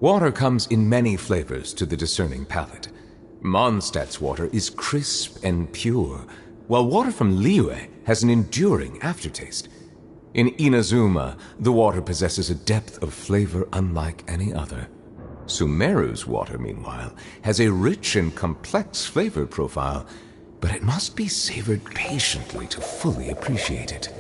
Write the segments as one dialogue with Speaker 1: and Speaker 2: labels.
Speaker 1: Water comes in many flavors to the discerning palate. Mondstadt's water is crisp and pure, while water from Liyue has an enduring aftertaste. In Inazuma, the water possesses a depth of flavor unlike any other. Sumeru's water, meanwhile, has a rich and complex flavor profile, but it must be savored patiently to fully appreciate it.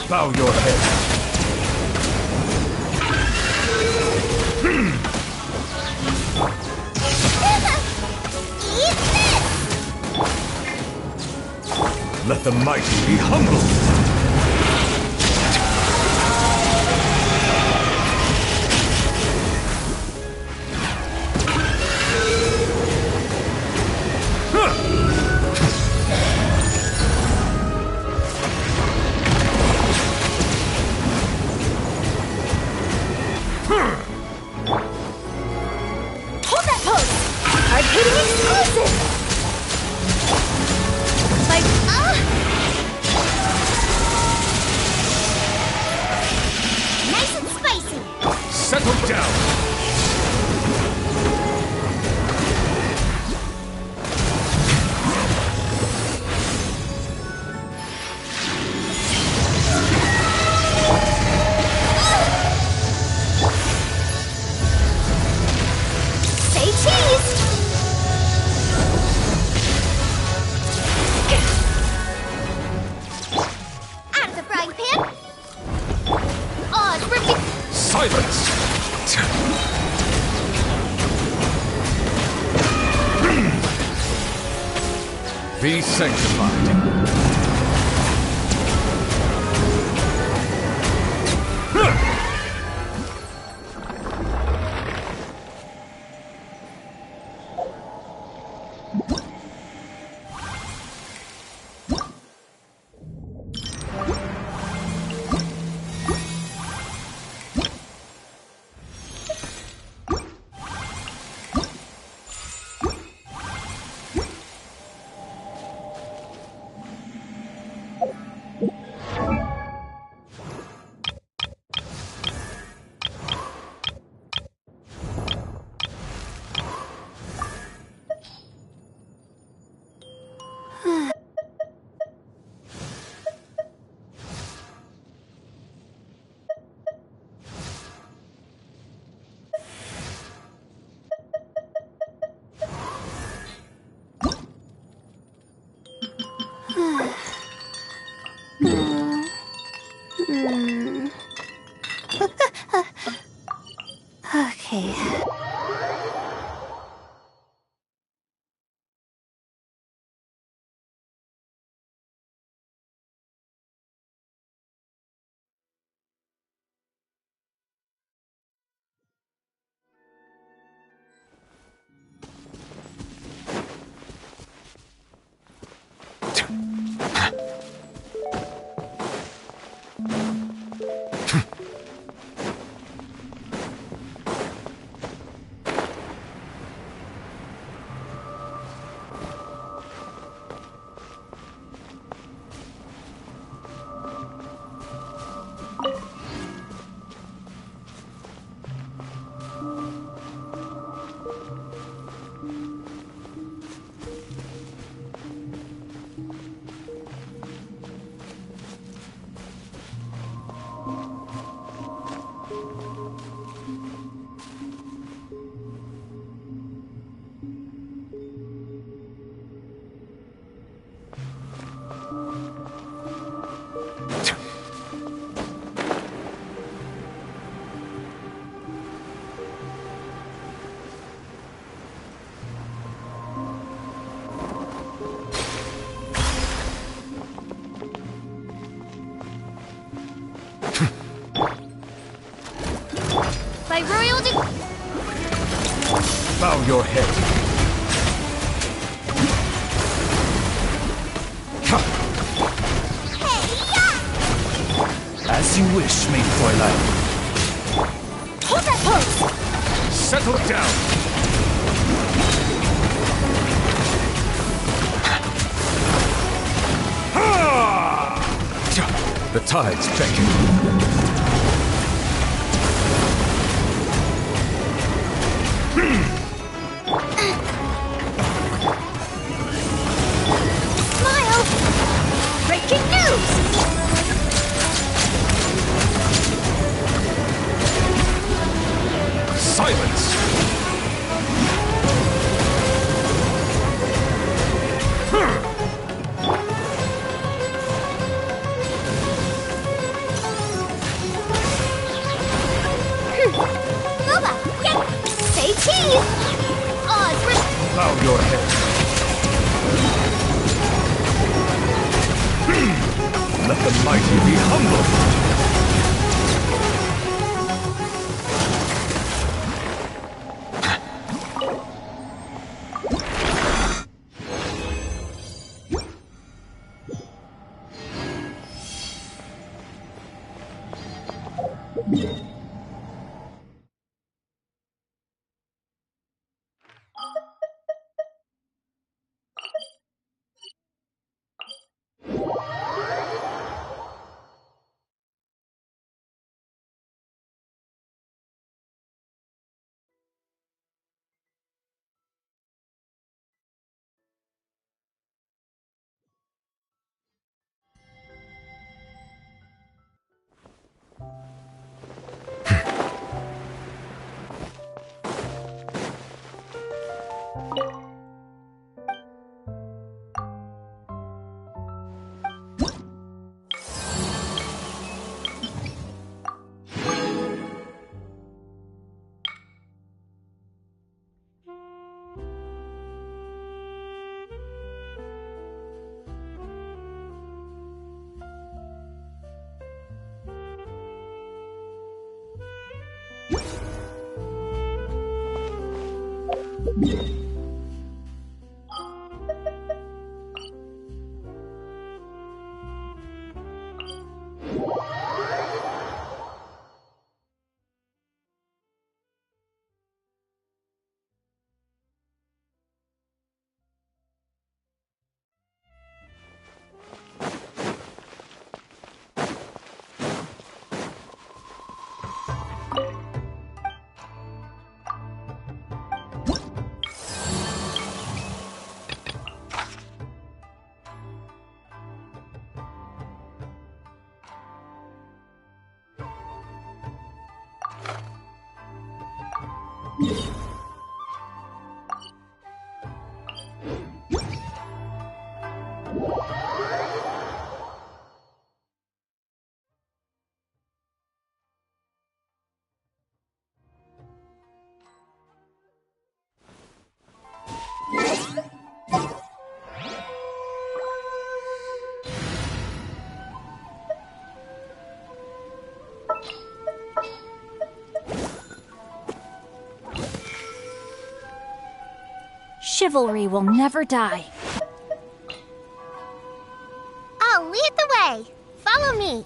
Speaker 2: Bow your head.
Speaker 3: Eat this!
Speaker 2: Let the mighty be humbled. Settle down!
Speaker 3: Say cheese! Out of the frying pan!
Speaker 2: Silence! Be sanctified. Bow your head.
Speaker 4: As you wish, maid Fräulein.
Speaker 3: Hold that pose!
Speaker 2: Settle down.
Speaker 1: The tides beckon.
Speaker 3: Smile! Breaking news!
Speaker 2: Silence.
Speaker 3: Move up! Get! Say cheese! Oz,
Speaker 2: Bow your head. Let the mighty be humble.
Speaker 5: Chivalry will never die.
Speaker 3: I'll lead the way. Follow me.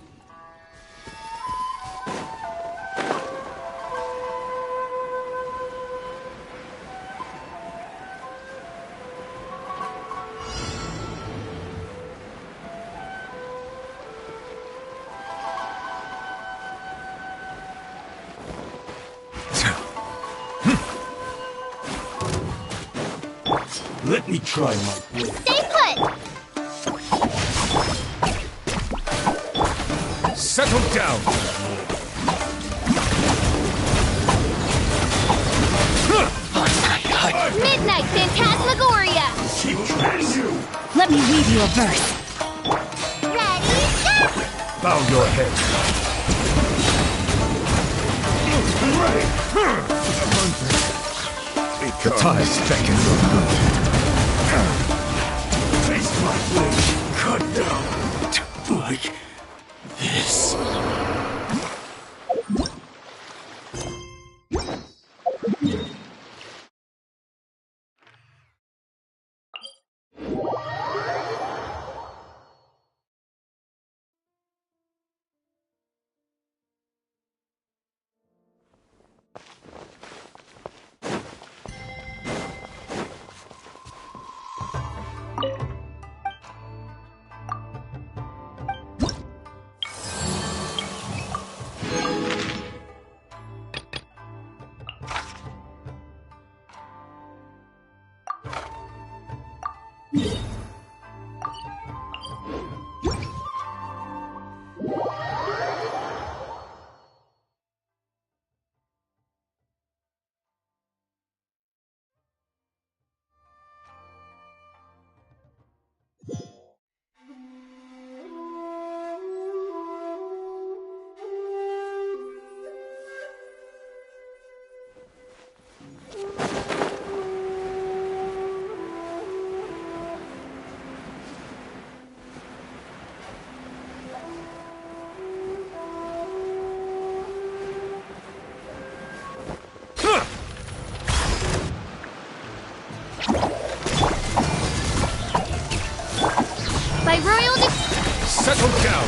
Speaker 4: Let me try my blade.
Speaker 3: Stay put!
Speaker 2: Settle down.
Speaker 3: Midnight Phantasmagoria!
Speaker 4: She will trash you.
Speaker 5: Let me read you a verse.
Speaker 3: Ready, go!
Speaker 2: Bow your head.
Speaker 1: The tides beckon.
Speaker 4: Taste my blade. Cut down. Like this.
Speaker 2: Settle down!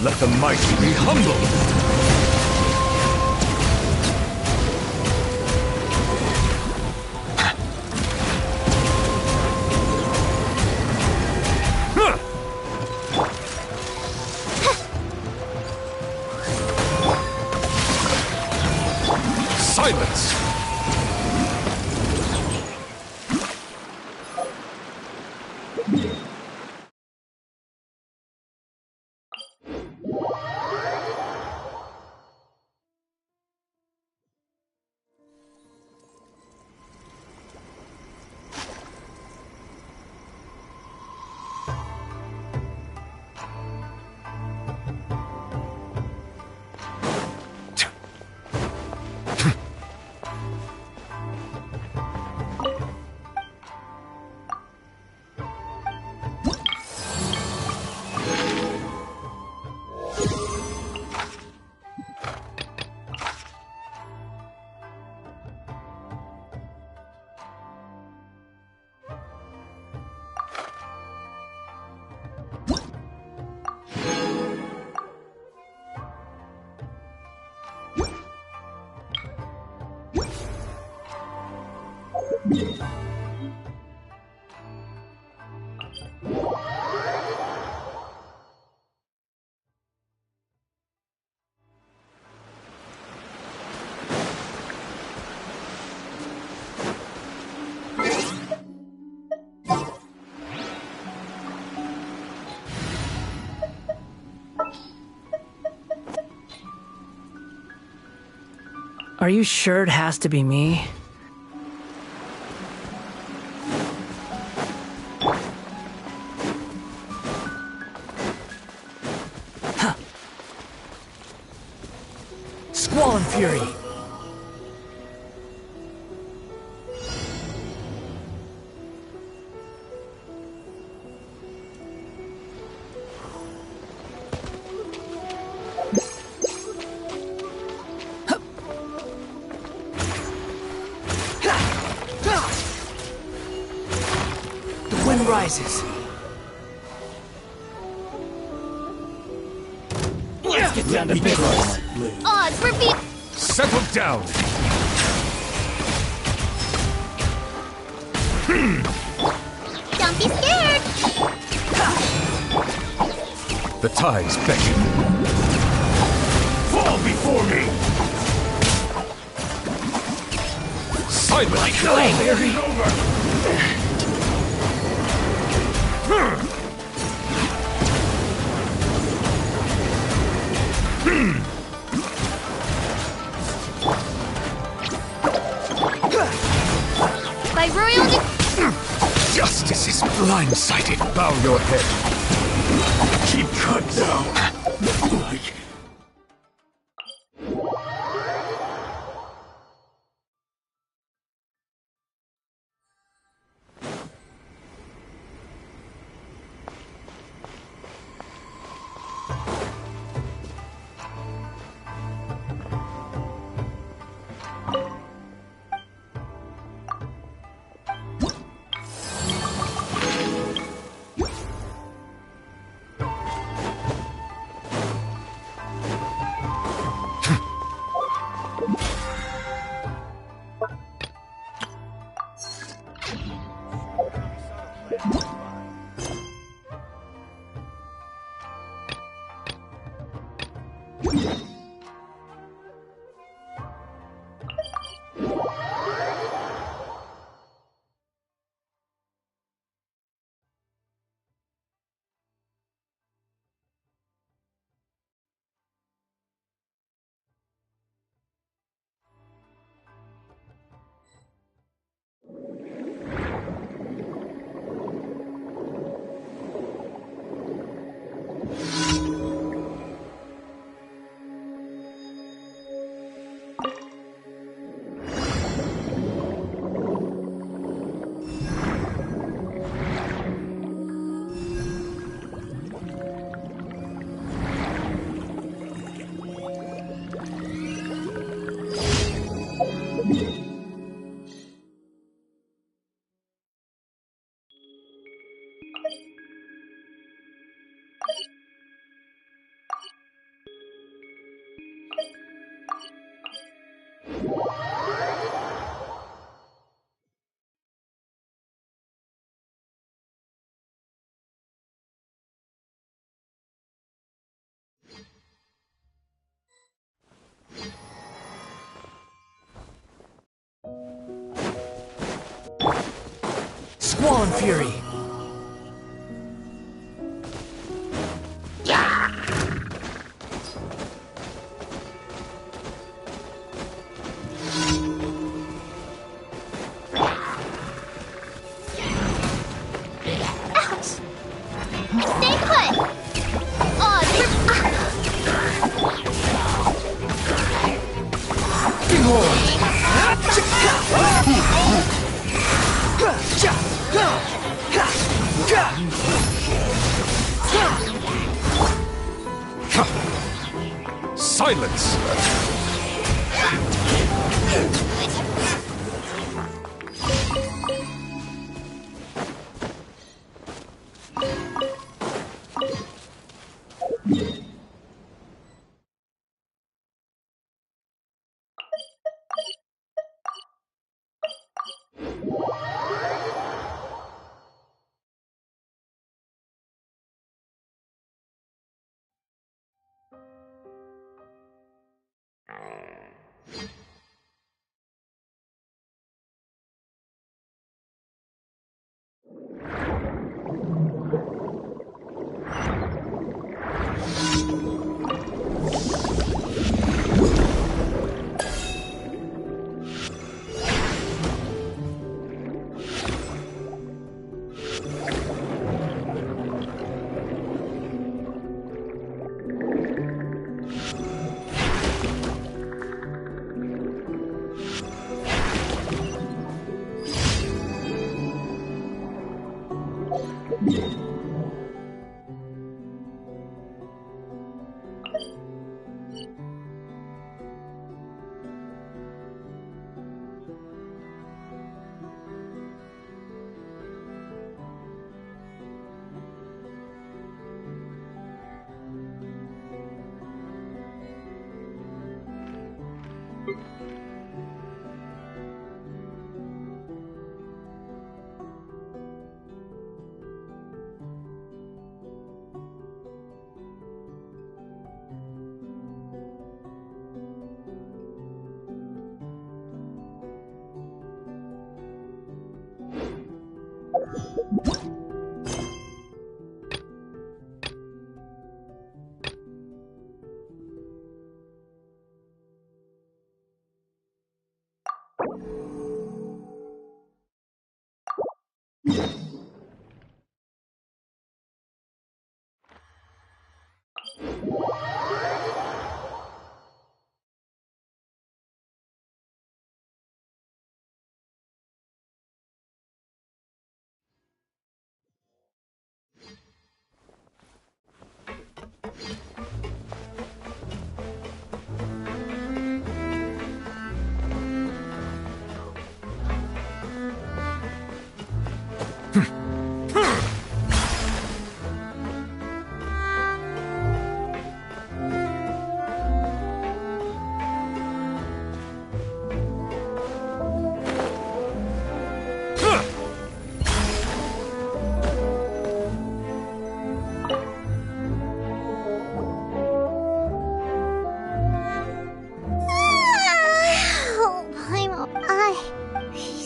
Speaker 2: Let the mighty be humbled! Silence!
Speaker 6: Are you sure it has to be me? Huh. Squall and Fury! Wind rises. Let's get down to business.
Speaker 3: Odds reveal.
Speaker 2: Settle down!
Speaker 3: Don't be scared.
Speaker 2: The tides beckon. Fall before me! Silence!
Speaker 6: Going!
Speaker 2: Over!
Speaker 3: By royal
Speaker 2: Justice is blindsided. Bow your head. Keep cut down. Like
Speaker 6: Squall and Fury!
Speaker 3: Ouch! Stay put!
Speaker 1: Silence!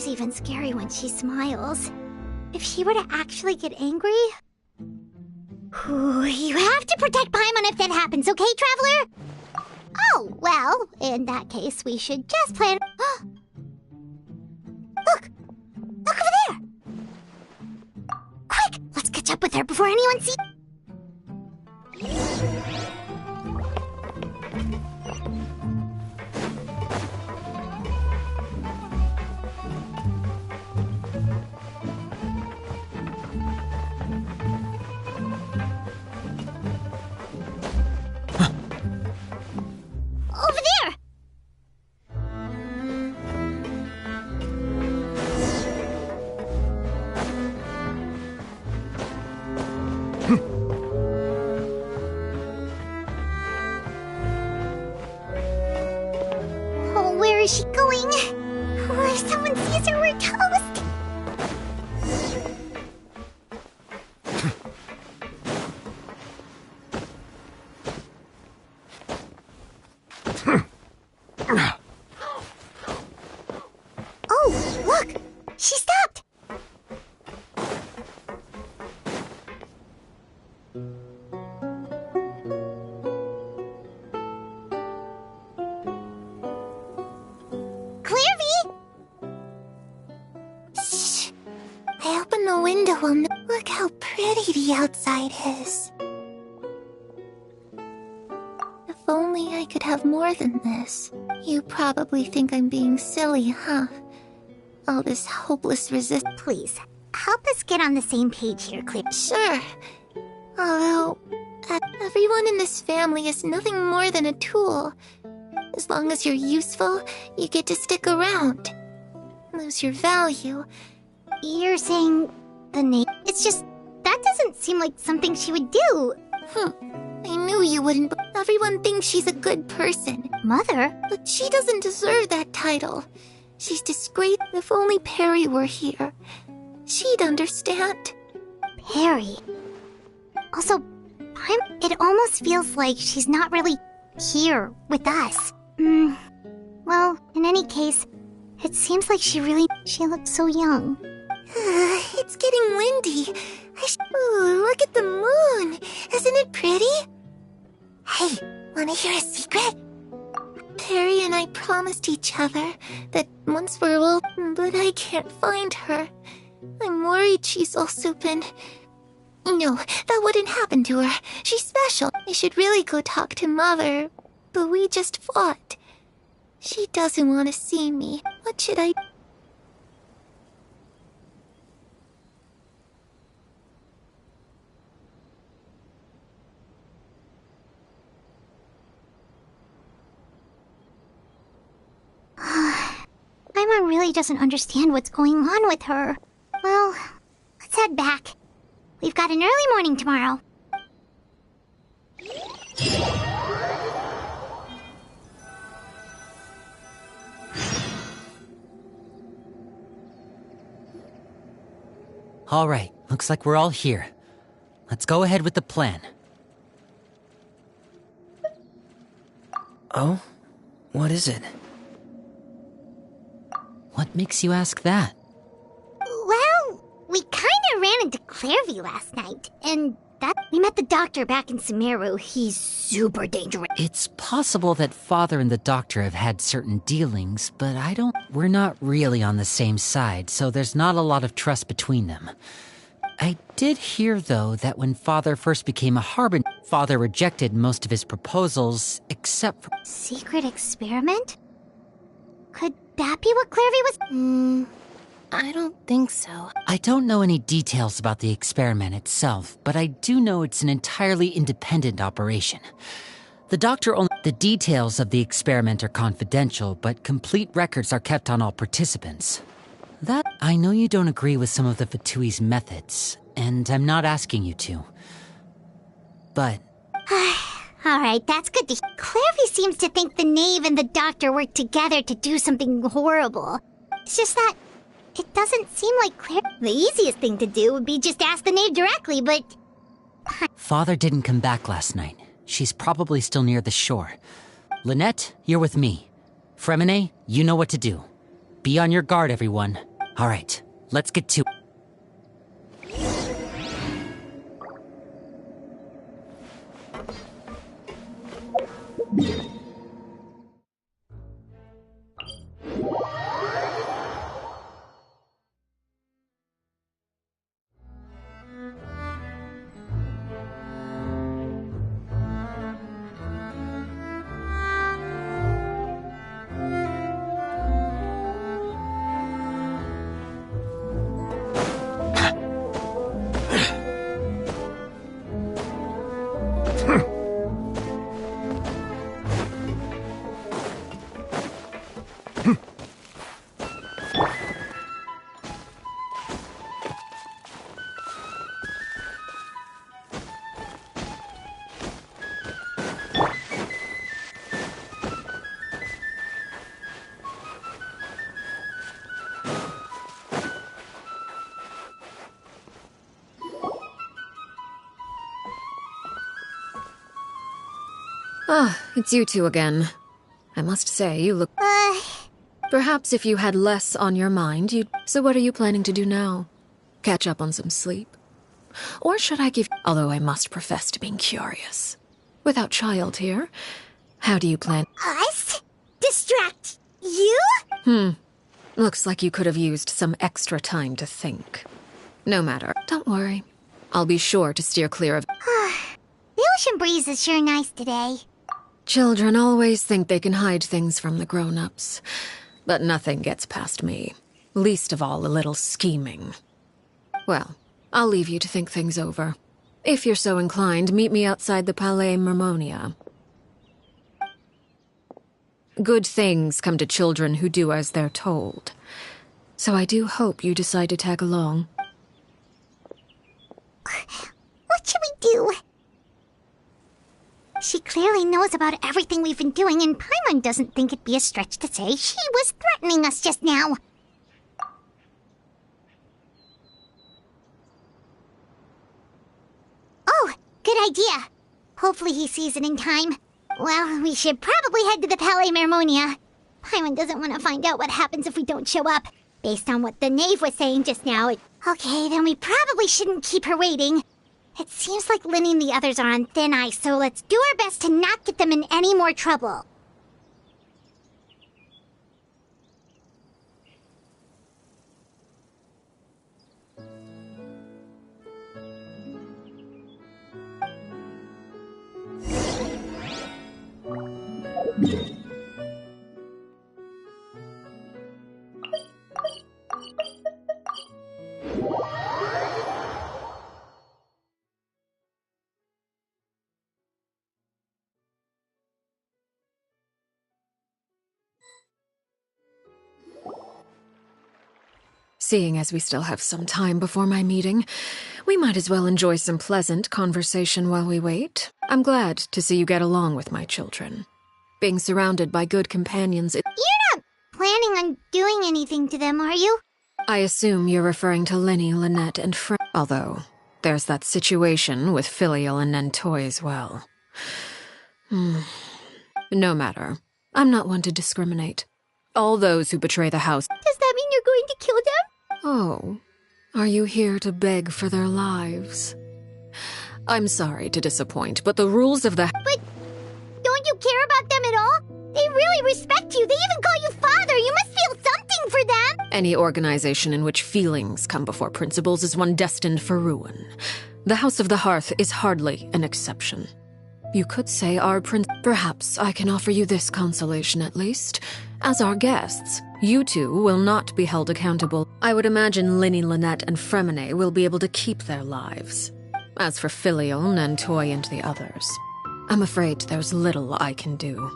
Speaker 3: Even scary when she smiles. If she were to actually get angry... Ooh, you have to protect Paimon if that happens, okay, Traveler? Oh, well, in that case, we should just plan... Look! Look over there! Quick! Let's catch up with her before anyone sees... Over there! is she going? Oh, if someone sees her, we're toast. Oh, look! She stopped! Clairvy! Shh! I opened the window and look how pretty the outside is. If only I could have more than this. You probably think I'm being silly, huh? All this hopeless Please, help us get on the same page here, Claire. Sure. Although, everyone in this family is nothing more than a tool. As long as you're useful, you get to stick around. Lose your value. You're saying the name? It's just, that doesn't seem like something she would do. I knew you wouldn't, but everyone thinks she's a good person. Mother? But she doesn't deserve that title. She's disgraced. If only Perry were here, she'd understand. Perry? Also, it almost feels like she's not really here with us. Well, in any case, it seems like she looks so young. It's getting windy. Ooh, look at the moon. Isn't it pretty? Hey, wanna hear a secret? Perry and I promised each other that once we're old, but I can't find her. I'm worried she's also been... No, that wouldn't happen to her. She's special. I should really go talk to Mother, but we just fought. She doesn't want to see me. What should I... Paimon really doesn't understand what's going on with her. Well, let's head back. We've got an early morning tomorrow.
Speaker 6: All right, looks like we're all here. Let's go ahead with the plan. Oh? What is it? What makes you ask that?
Speaker 3: Well, we kinda ran into Clairvy last night, and we met the doctor back in Sumeru. He's super dangerous.
Speaker 6: It's possible that Father and the Doctor have had certain dealings, but we're not really on the same side, so there's not a lot of trust between them. I did hear, though, that when Father first became a Harbinger, Father rejected most of his proposals, except for...
Speaker 3: Secret experiment? Could that be what Clairvy was... I don't think so.
Speaker 6: I don't know any details about the experiment itself, but I do know it's an entirely independent operation. The details of the experiment are confidential, but complete records are kept on all participants. I know you don't agree with some of the Fatui's methods, and I'm not asking you to. But...
Speaker 3: Alright, that's good to hear. Clairvy seems to think the Knave and the Doctor worked together to do something horrible. It's just that... It doesn't seem like the easiest thing to do would be just ask the Knave directly, but...
Speaker 6: Father didn't come back last night. She's probably still near the shore. Lynette, you're with me. Fremine, you know what to do. Be on your guard, everyone. All right, let's get to...
Speaker 7: Ah, it's you two again. I must say, you look... Perhaps if you had less on your mind, you'd... So what are you planning to do now? Catch up on some sleep? Or should I give... Although I must profess to being curious. Without child here, how do you plan...
Speaker 3: Us? Distract you?
Speaker 7: Looks like you could have used some extra time to think. No matter. Don't worry. I'll be sure to steer clear of...
Speaker 3: The ocean breeze is sure nice today.
Speaker 7: Children always think they can hide things from the grown-ups. But nothing gets past me. Least of all a little scheming. Well, I'll leave you to think things over. If you're so inclined, meet me outside the Palais Mermonia. Good things come to children who do as they're told. So I do hope you decide to tag along.
Speaker 3: What should we do? She clearly knows about everything we've been doing, and Paimon doesn't think it'd be a stretch to say she was threatening us just now. Oh, good idea. Hopefully he sees it in time. Well, we should probably head to the Palais Mermonia. Paimon doesn't want to find out what happens if we don't show up. Based on what the knave was saying just now, Okay, then we probably shouldn't keep her waiting. It seems like Linny and the others are on thin ice, so let's do our best to not get them in any more trouble.
Speaker 7: Seeing as we still have some time before my meeting, we might as well enjoy some pleasant conversation while we wait. I'm glad to see you get along with my children. Being surrounded by good companions,
Speaker 3: You're not planning on doing anything to them, are you?
Speaker 7: I assume you're referring to Linny, Lynette, and Fred. Although, there's that situation with Filial and Nentoy as well. No matter. I'm not one to discriminate. All those who betray the house...
Speaker 3: Does that mean you're going to kill them?
Speaker 7: Oh, are you here to beg for their lives? I'm sorry to disappoint, but the rules of the...
Speaker 3: But don't you care about them at all? They really respect you. They even call you father. You must feel something for them.
Speaker 7: Any organization in which feelings come before principles is one destined for ruin. The House of the Hearth is hardly an exception. You could say our Perhaps I can offer you this consolation at least. As our guests, you two will not be held accountable. I would imagine Linny, Lynette, and Fremine will be able to keep their lives. As for Filial, Nentoy, and the others, I'm afraid there's little I can do.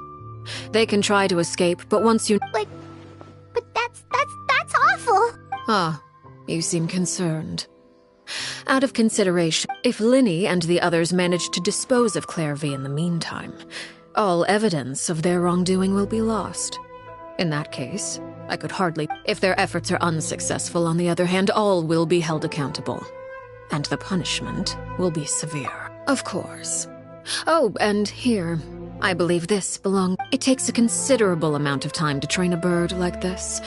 Speaker 7: They can try to escape, but once you...
Speaker 3: But that's awful.
Speaker 7: Ah, you seem concerned. Out of consideration, if Linny and the others manage to dispose of Clairvy in the meantime, all evidence of their wrongdoing will be lost. In that case, I could hardly... If their efforts are unsuccessful, on the other hand, all will be held accountable. And the punishment will be severe. Of course. Oh, and here, I believe this belongs... It takes a considerable amount of time to train a bird like this.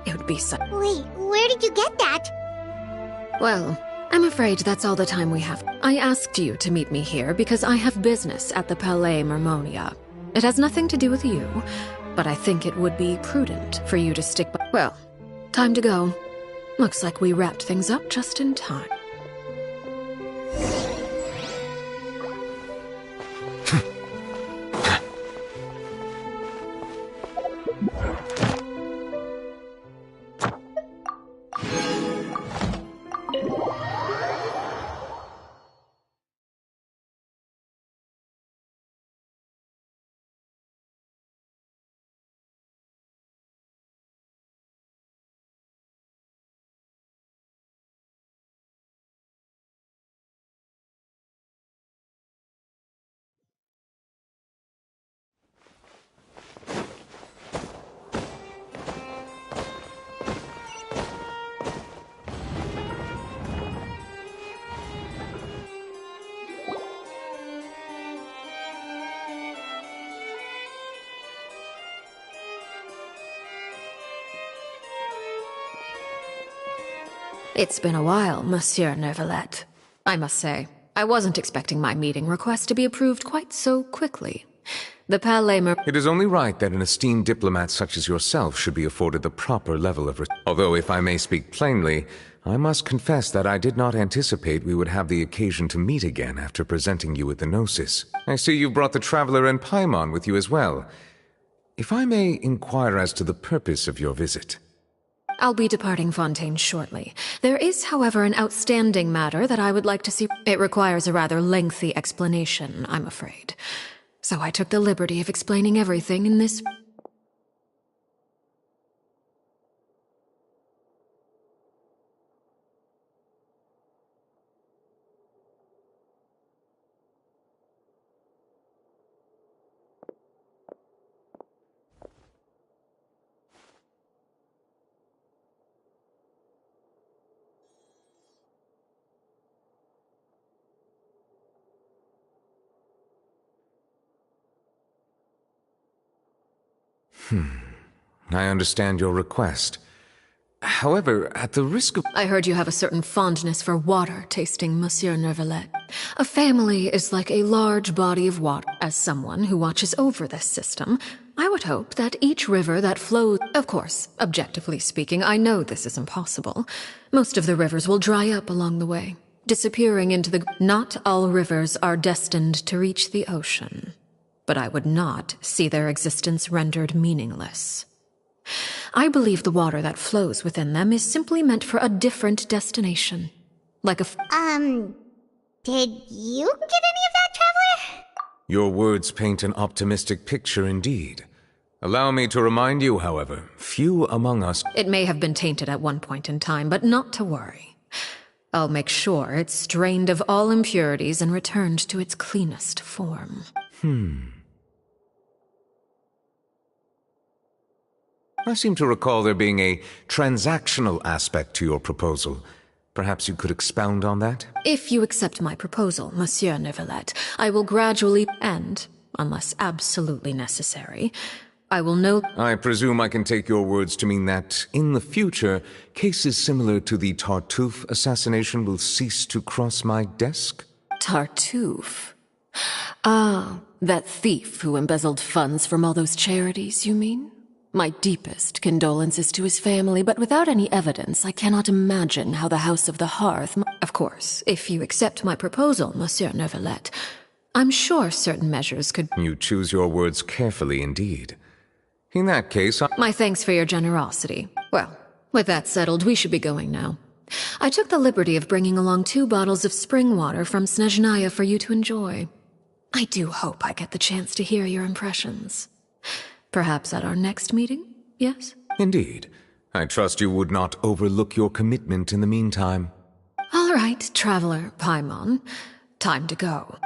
Speaker 7: It would be so...
Speaker 3: Wait, where did you get that?
Speaker 7: Well, I'm afraid that's all the time we have. I asked you to meet me here because I have business at the Palais Mermonia. It has nothing to do with you, but I think it would be prudent for you to stick by... Well, time to go. Looks like we wrapped things up just in time. It's been a while, Monsieur Neuvillette. I must say, I wasn't expecting my meeting request to be approved quite so quickly. The Palais
Speaker 1: It is only right that an esteemed diplomat such as yourself should be afforded the proper level of Although, if I may speak plainly, I must confess that I did not anticipate we would have the occasion to meet again after presenting you with the Gnosis. I see you brought the Traveler and Paimon with you as well. If I may inquire as to the purpose of your visit.
Speaker 7: I'll be departing Fontaine shortly. There is, however, an outstanding matter that I would like to see. It requires a rather lengthy explanation, I'm afraid. So I took the liberty of explaining everything in this...
Speaker 1: I understand your request. However, at the risk of...
Speaker 7: I heard you have a certain fondness for water tasting, Monsieur Neuvillette. A family is like a large body of water. As someone who watches over this system, I would hope that each river that flows... Of course, objectively speaking, I know this is impossible. Most of the rivers will dry up along the way, disappearing into the... Not all rivers are destined to reach the ocean, but I would not see their existence rendered meaningless. I believe the water that flows within them is simply meant for a different destination. Like a...
Speaker 3: Did you get any of that, Traveler?
Speaker 1: Your words paint an optimistic picture indeed. Allow me to remind you, however, few among us...
Speaker 7: It may have been tainted at one point in time, but not to worry. I'll make sure it's drained of all impurities and returned to its cleanest form.
Speaker 1: I seem to recall there being a transactional aspect to your proposal. Perhaps you could expound on that?
Speaker 7: If you accept my proposal, Monsieur Neuvillette, I will gradually and, unless absolutely necessary, I will know...
Speaker 1: I presume I can take your words to mean that, in the future, cases similar to the Tartuffe assassination will cease to cross my desk?
Speaker 7: Tartuffe? Ah, that thief who embezzled funds from all those charities, you mean? My deepest condolences to his family, but without any evidence, I cannot imagine how the House of the Hearth... Of course, if you accept my proposal, Monsieur Neuvillette, I'm sure certain measures could...
Speaker 1: You choose your words carefully indeed. In that case,
Speaker 7: My thanks for your generosity. Well, with that settled, we should be going now. I took the liberty of bringing along 2 bottles of spring water from Snezhnaya for you to enjoy. I do hope I get the chance to hear your impressions. Perhaps at our next meeting, yes?
Speaker 1: Indeed. I trust you would not overlook your commitment in the meantime.
Speaker 7: All right, Traveler Paimon. Time to go.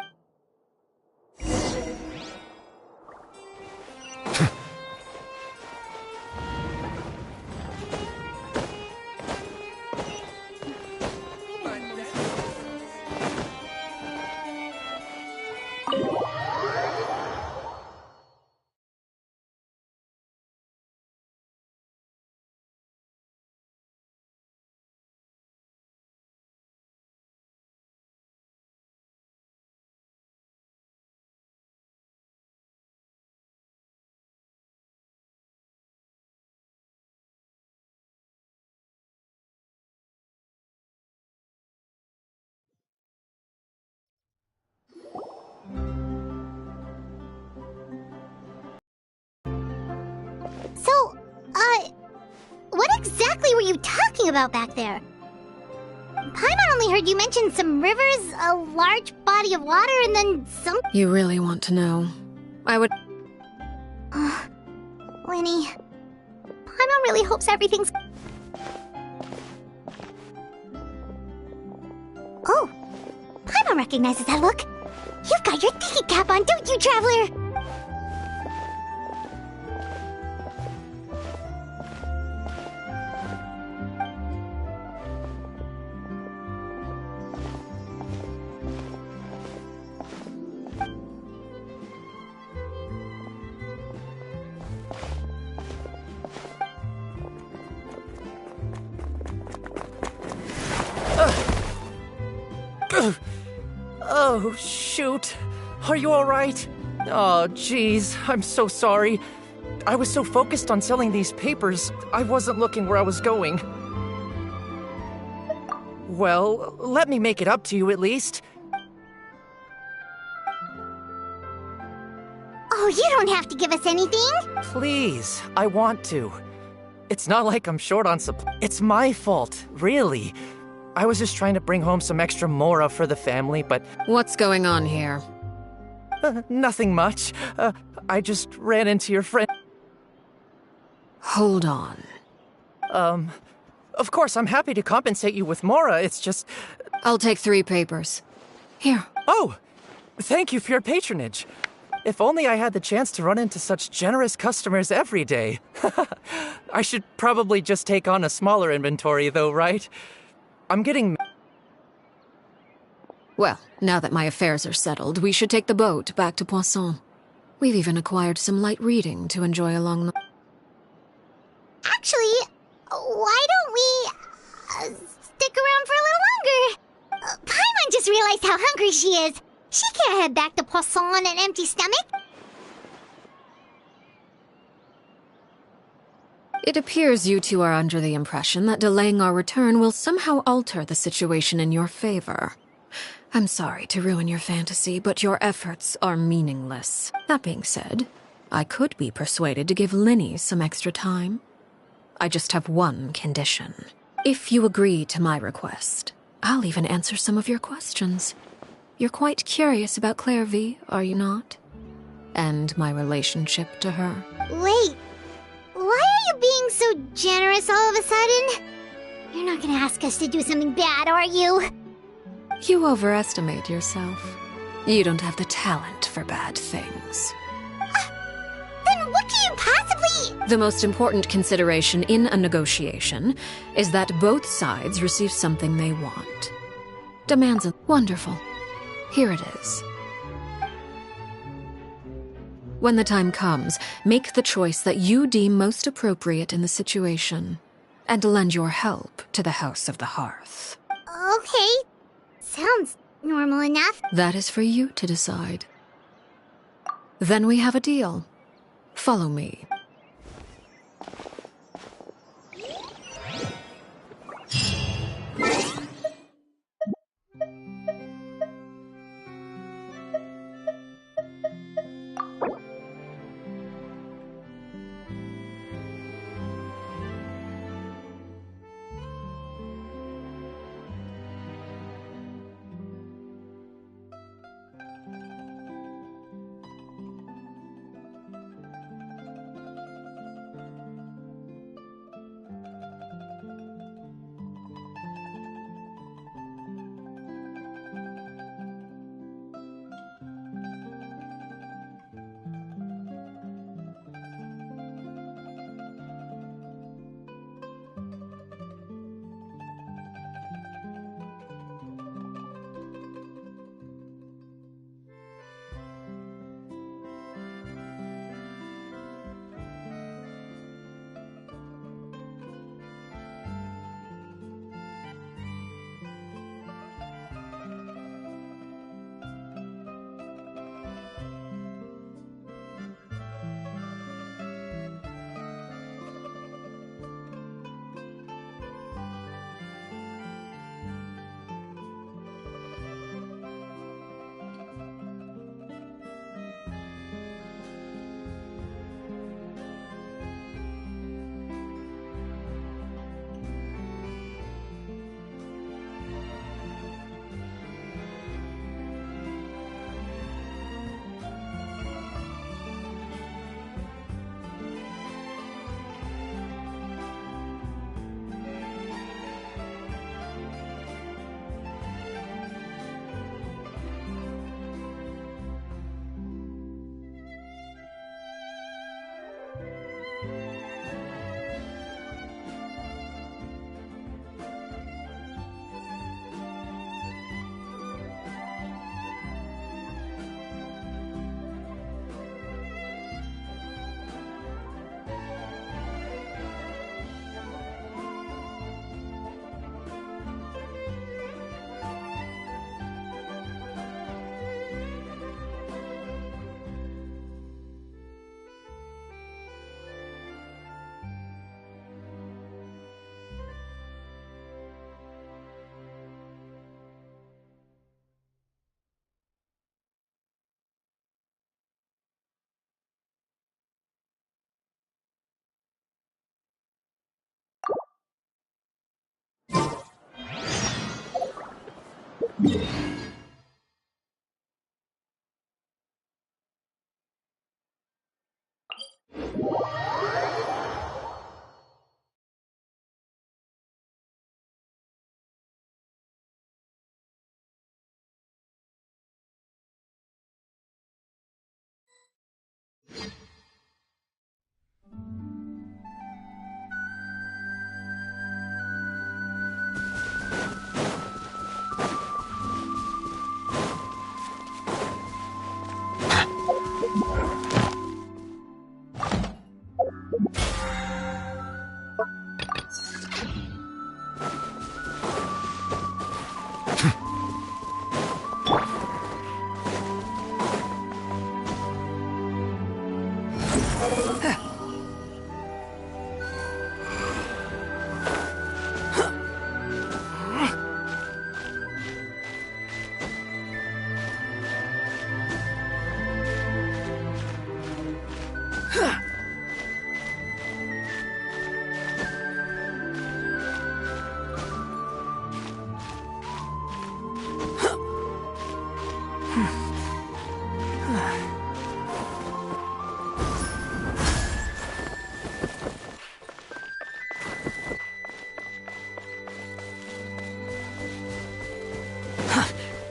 Speaker 3: So, what exactly were you talking about back there? Paimon only heard you mention some rivers, a large body of water, and then some...
Speaker 7: You really want to know? I would...
Speaker 3: Lenny, Paimon really hopes everything's... Oh, Paimon recognizes that look. You've got your thinking cap on, don't you, Traveler?
Speaker 8: Oh, shoot. Are you alright? Oh, jeez. I'm so sorry. I was so focused on selling these papers, I wasn't looking where I was going. Well, let me make it up to you at least.
Speaker 3: Oh, you don't have to give us anything.
Speaker 8: Please, I want to. It's not like I'm short on supply. It's my fault, really. I was just trying to bring home some extra mora for the family, but
Speaker 7: What's going on here?
Speaker 8: nothing much. I just ran into your friend.
Speaker 7: Hold on.
Speaker 8: Of course, I'm happy to compensate you with mora, it's just...
Speaker 7: I'll take 3 papers. Here.
Speaker 8: Oh! Thank you for your patronage. If only I had the chance to run into such generous customers every day. I should probably just take on a smaller inventory, though, right? I'm getting...
Speaker 7: Well, now that my affairs are settled, we should take the boat back to Poisson. We've even acquired some light reading to enjoy along the...
Speaker 3: Actually, why don't we stick around for a little longer? Paimon just realized how hungry she is. She can't head back to Poisson on an empty stomach.
Speaker 7: It appears you two are under the impression that delaying our return will somehow alter the situation in your favor. I'm sorry to ruin your fantasy, but your efforts are meaningless. That being said, I could be persuaded to give Linny some extra time. I just have one condition. If you agree to my request, I'll even answer some of your questions. You're quite curious about Claire V, are you not? And my relationship to her.
Speaker 3: Wait, why are you being so generous all of a sudden? You're not gonna ask us to do something bad, are you?
Speaker 7: You overestimate yourself. You don't have the talent for bad things.
Speaker 3: Then what can you possibly...
Speaker 7: The most important consideration in a negotiation is that both sides receive something they want. Demands a... Wonderful. Here it is. When the time comes, make the choice that you deem most appropriate in the situation, and lend your help to the House of the Hearth.
Speaker 3: Okay, sounds normal enough.
Speaker 7: That is for you to decide. Then we have a deal. Follow me.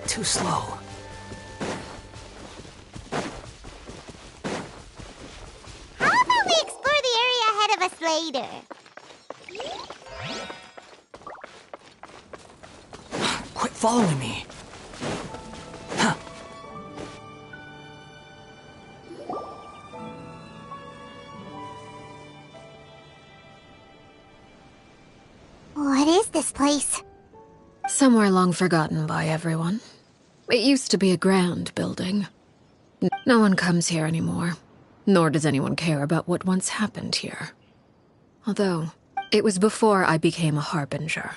Speaker 8: Too slow.
Speaker 3: How about we explore the area ahead of us later?
Speaker 8: Quit following me. Huh.
Speaker 3: What is this place?
Speaker 7: Somewhere long forgotten by everyone. It used to be a grand building. No one comes here anymore, nor does anyone care about what once happened here. Although, it was before I became a harbinger,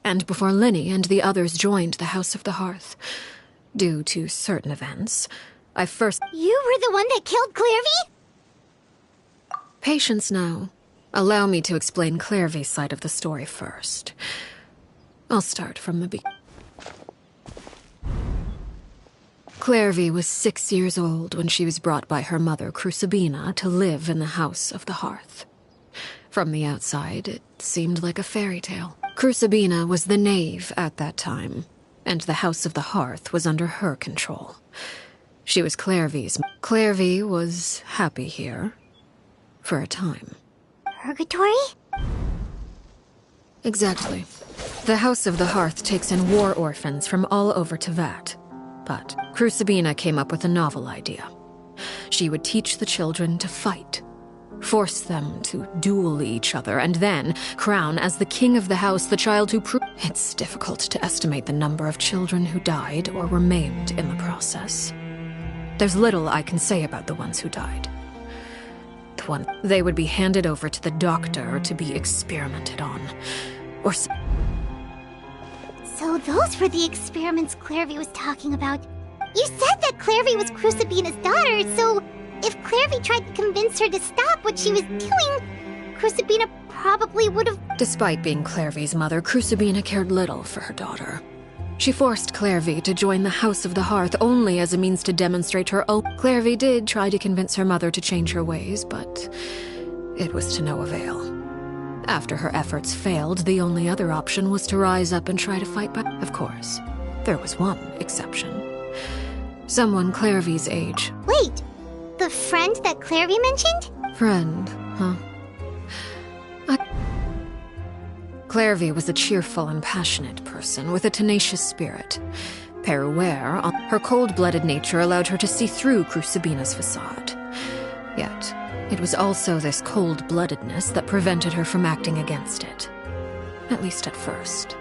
Speaker 7: and before Linny and the others joined the House of the Hearth. Due to certain events, I first—
Speaker 3: You were the one that killed Clairvy?
Speaker 7: Patience now. Allow me to explain Clairvy's side of the story first. I'll start from the beginning. Clairvy was 6 years old when she was brought by her mother, Crucibina, to live in the House of the Hearth. From the outside, it seemed like a fairy tale. Crucibina was the knave at that time, and the House of the Hearth was under her control. She was Clairvy's— Clairvy was happy here. For a time.
Speaker 3: Purgatory?
Speaker 7: Exactly. The House of the Hearth takes in war orphans from all over Tevat. But Crucibina came up with a novel idea. She would teach the children to fight, force them to duel each other, and then crown as the king of the house the child who proved— It's difficult to estimate the number of children who died or were maimed in the process. There's little I can say about the ones who died. They would be handed over to the doctor to be experimented on. Or
Speaker 3: So those were the experiments Clairvy was talking about. You said that Clairvy was Crucibina's daughter, so if Clairvy tried to convince her to stop what she was doing, Crucibina probably would have—
Speaker 7: Despite being Clairvy's mother, Crucibina cared little for her daughter. She forced Clairvy to join the House of the Hearth only as a means to demonstrate her own— Clairvy did try to convince her mother to change her ways, but it was to no avail. After her efforts failed, the only other option was to rise up and try to fight back. Of course, there was one exception. Someone Clairvy's age.
Speaker 3: Wait, the friend that Clairvy mentioned?
Speaker 7: Friend, huh? Clairvy was a cheerful and passionate person with a tenacious spirit. Peruere, her cold-blooded nature allowed her to see through Crucibina's facade. Yet, it was also this cold-bloodedness that prevented her from acting against it. At least at first.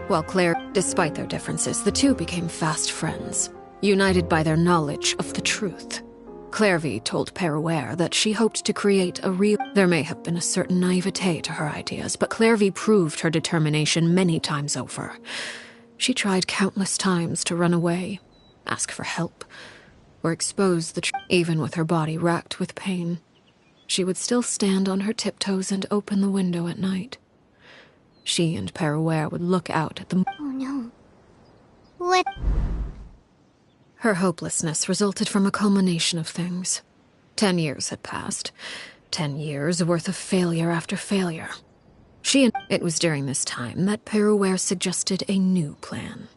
Speaker 7: While despite their differences, the two became fast friends, united by their knowledge of the truth. Clairvy told Peruere that she hoped to create a real— There may have been a certain naivete to her ideas, but Clairvy proved her determination many times over. She tried countless times to run away, ask for help, or expose the truth. Even with her body racked with pain, she would still stand on her tiptoes and open the window at night. She and Peruere would look out at the—
Speaker 3: Oh no. What?
Speaker 7: Her hopelessness resulted from a culmination of things. 10 years had passed. 10 years worth of failure after failure. It was during this time that Peruware suggested a new plan.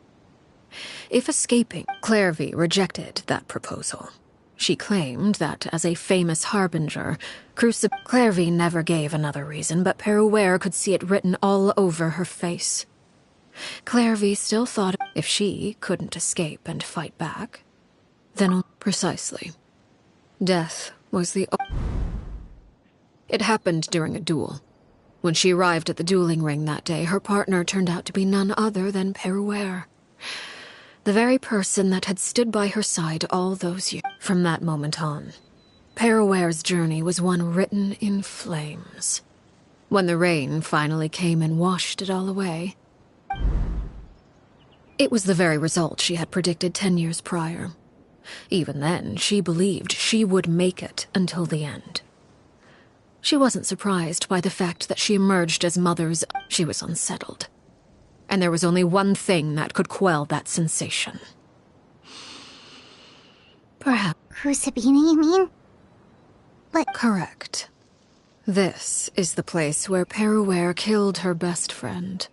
Speaker 7: If escaping, Clairvy rejected that proposal. She claimed that as a famous harbinger, Clairvy never gave another reason, but Peruware could see it written all over her face. Clairvy still thought if she couldn't escape and fight back, then precisely. Death was the... It happened during a duel. When she arrived at the dueling ring that day, her partner turned out to be none other than Peruware. The very person that had stood by her side all those years. From that moment on, Peruware's journey was one written in flames. When the rain finally came and washed it all away, it was the very result she had predicted 10 years prior. Even then, she believed she would make it until the end. She wasn't surprised by the fact that she emerged as Mother's. She was unsettled. And there was only one thing that could quell that sensation. Perhaps...
Speaker 3: Crucibina, you mean? But...
Speaker 7: Correct. This is the place where Peruware killed her best friend.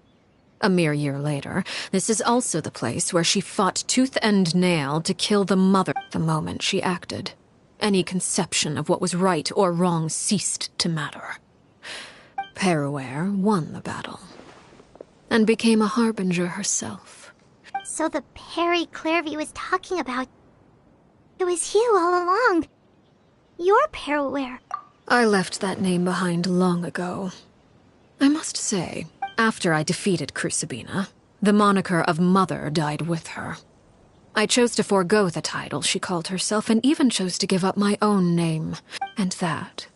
Speaker 7: A mere year later, this is also the place where she fought tooth and nail to kill the mother. The moment she acted, any conception of what was right or wrong ceased to matter. Peruware won the battle, and became a harbinger herself.
Speaker 3: So the Perry Clairvy was talking about... It was you all along. You're Peruware.
Speaker 7: I left that name behind long ago. I must say, after I defeated Crucibina, the moniker of Mother died with her. I chose to forego the title she called herself, and even chose to give up my own name. And that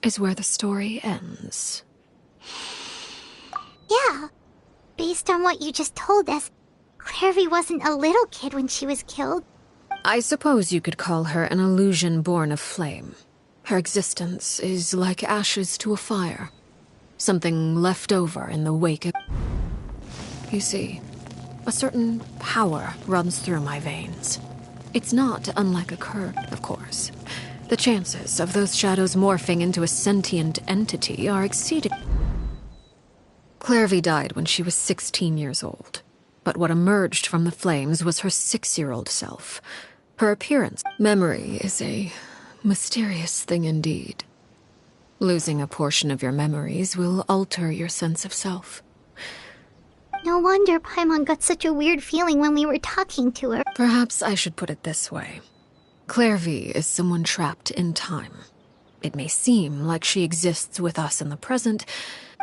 Speaker 7: is where the story ends.
Speaker 3: Yeah. Based on what you just told us, Clairvy wasn't a little kid when she was killed.
Speaker 7: I suppose you could call her an illusion born of flame. Her existence is like ashes to a fire. Something left over in the wake of... You see, a certain power runs through my veins. It's not unlike a curse, of course. The chances of those shadows morphing into a sentient entity are exceeding. Clairvy died when she was 16 years old. But what emerged from the flames was her 6-year-old self. Her appearance. Memory is a mysterious thing indeed. Losing a portion of your memories will alter your sense of self.
Speaker 3: No wonder Paimon got such a weird feeling when we were talking to her.
Speaker 7: Perhaps I should put it this way. Clairvy is someone trapped in time. It may seem like she exists with us in the present.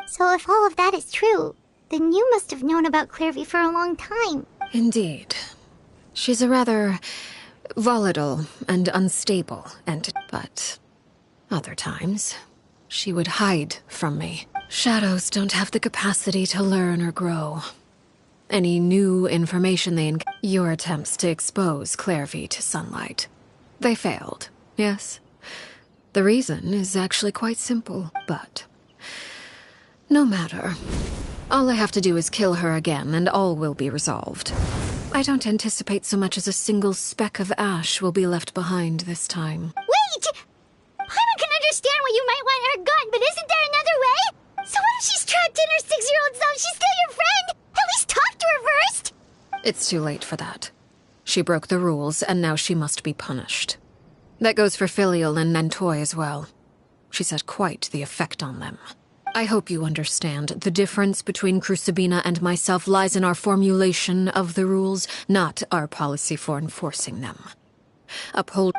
Speaker 3: So if all of that is true, then you must have known about Clairvy for a long time.
Speaker 7: Indeed. She's a rather volatile and unstable entity, but other times she would hide from me. Shadows don't have the capacity to learn or grow. Any new information they your attempts to expose Clairvy to sunlight. They failed, yes. The reason is actually quite simple, but no matter. All I have to do is kill her again, and all will be resolved. I don't anticipate so much as a single speck of ash will be left behind this time.
Speaker 3: Wait! Paimon can understand why you might want her gone, but isn't there another way? So what if she's trapped in her 6-year-old self? She's still your friend! At least talk to her first!
Speaker 7: It's too late for that. She broke the rules, and now she must be punished. That goes for Filial and Nantoy as well. She's had quite the effect on them. I hope you understand. The difference between Crucibina and myself lies in our formulation of the rules, not our policy for enforcing them. Uphold...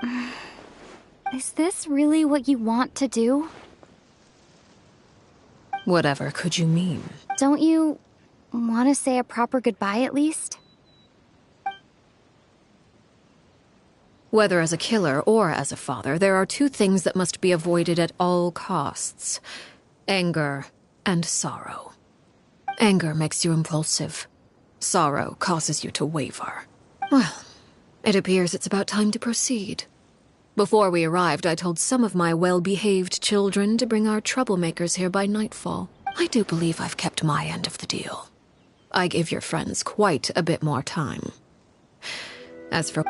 Speaker 5: Is this really what you want to do?
Speaker 7: Whatever could you mean?
Speaker 5: Don't you want to say a proper goodbye at least?
Speaker 7: Whether as a killer or as a father, there are two things that must be avoided at all costs. Anger and sorrow. Anger makes you impulsive. Sorrow causes you to waver. Well, it appears it's about time to proceed. Before we arrived, I told some of my well-behaved children to bring our troublemakers here by nightfall. I do believe I've kept my end of the deal. I gave your friends quite a bit more time. As for...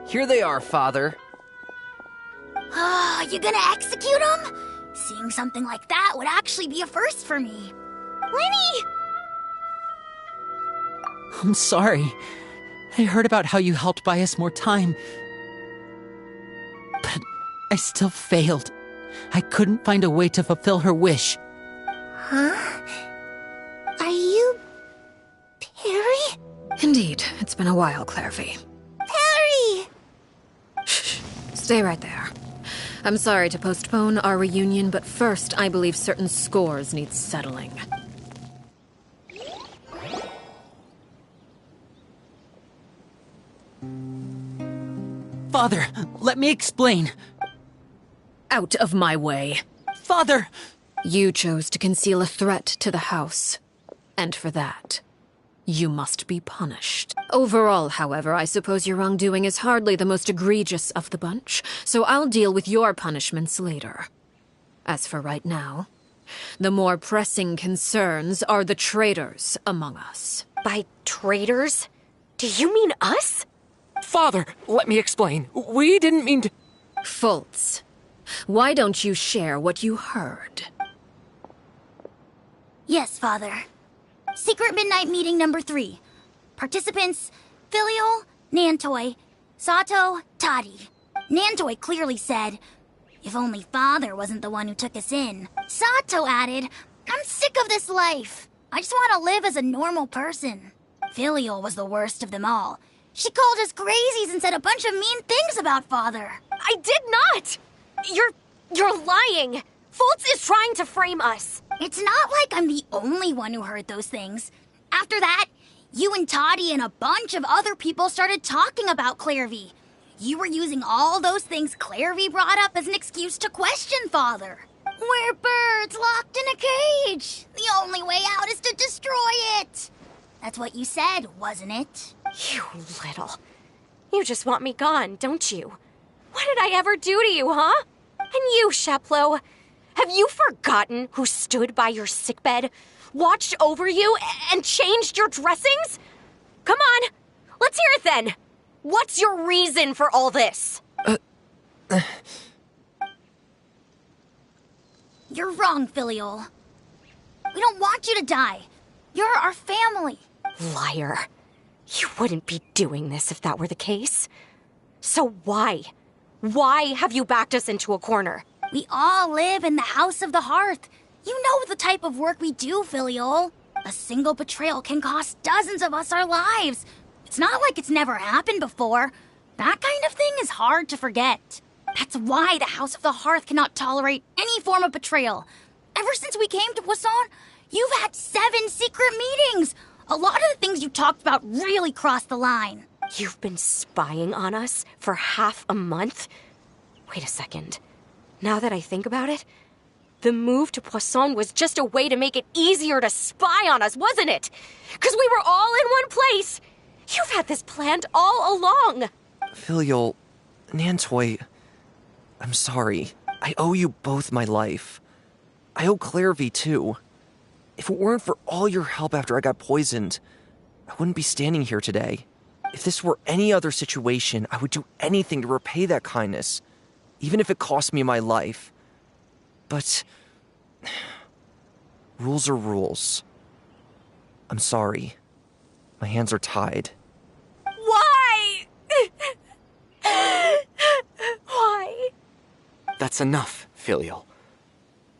Speaker 8: Here they are, Father.
Speaker 3: You gonna execute him? Seeing something like that would actually be a first for me. Lenny!
Speaker 6: I'm sorry. I heard about how you helped buy us more time. But I still failed. I couldn't find a way to fulfill her wish.
Speaker 3: Huh? Are you... Perry?
Speaker 7: Indeed, it's been a while, Clairvy.
Speaker 3: Perry!
Speaker 7: Shh. Stay right there. I'm sorry to postpone our reunion, but first I believe certain scores need settling.
Speaker 6: Father, let me explain.
Speaker 7: Out of my way.
Speaker 6: Father!
Speaker 7: You chose to conceal a threat to the house. And for that, you must be punished. Overall, however, I suppose your wrongdoing is hardly the most egregious of the bunch, so I'll deal with your punishments later. As for right now, the more pressing concerns are the traitors among us.
Speaker 9: By traitors? Do you mean us?
Speaker 8: Father, let me explain. We didn't mean to...
Speaker 7: Fultz, why don't you share what you heard?
Speaker 3: Yes, Father. Secret Midnight Meeting number 3. Participants, Filial, Nantoi, Sato, Toddy. Nantoi clearly said, "If only Father wasn't the one who took us in." Sato added, "I'm sick of this life. I just want to live as a normal person." Filial was the worst of them all. She called us crazies and said a bunch of mean things about Father.
Speaker 9: I did not! You're lying! Fultz is trying to frame us.
Speaker 3: It's not like I'm the only one who heard those things. After that, you and Toddy and a bunch of other people started talking about Clairvy. You were using all those things Clairvy brought up as an excuse to question Father. We're birds locked in a cage. The only way out is to destroy it. That's what you said, wasn't it?
Speaker 9: You little... You just want me gone, don't you? What did I ever do to you, huh? And you, Sheplo, have you forgotten who stood by your sickbed, watched over you, and changed your dressings? Come on, let's hear it then. What's your reason for all this?
Speaker 3: You're wrong, Filial. We don't want you to die. You're our family.
Speaker 9: Liar. You wouldn't be doing this if that were the case. So why? Why have you backed us into a corner?
Speaker 3: We all live in the House of the Hearth. You know the type of work we do, Filial. A single betrayal can cost dozens of us our lives. It's not like it's never happened before. That kind of thing is hard to forget. That's why the House of the Hearth cannot tolerate any form of betrayal. Ever since we came to Poisson, you've had 7 secret meetings. A lot of the things you talked about really crossed the line.
Speaker 9: You've been spying on us for half a month? Wait a second. Now that I think about it, the move to Poisson was just a way to make it easier to spy on us, wasn't it? Because we were all in one place. You've had this planned all along.
Speaker 10: Filial, Nantoi, I'm sorry. I owe you both my life. I owe Clairvy too. If it weren't for all your help after I got poisoned, I wouldn't be standing here today. If this were any other situation, I would do anything to repay that kindness, even if it cost me my life. But rules are rules. I'm sorry. My hands are tied.
Speaker 9: Why? Why?
Speaker 8: That's enough, Filial.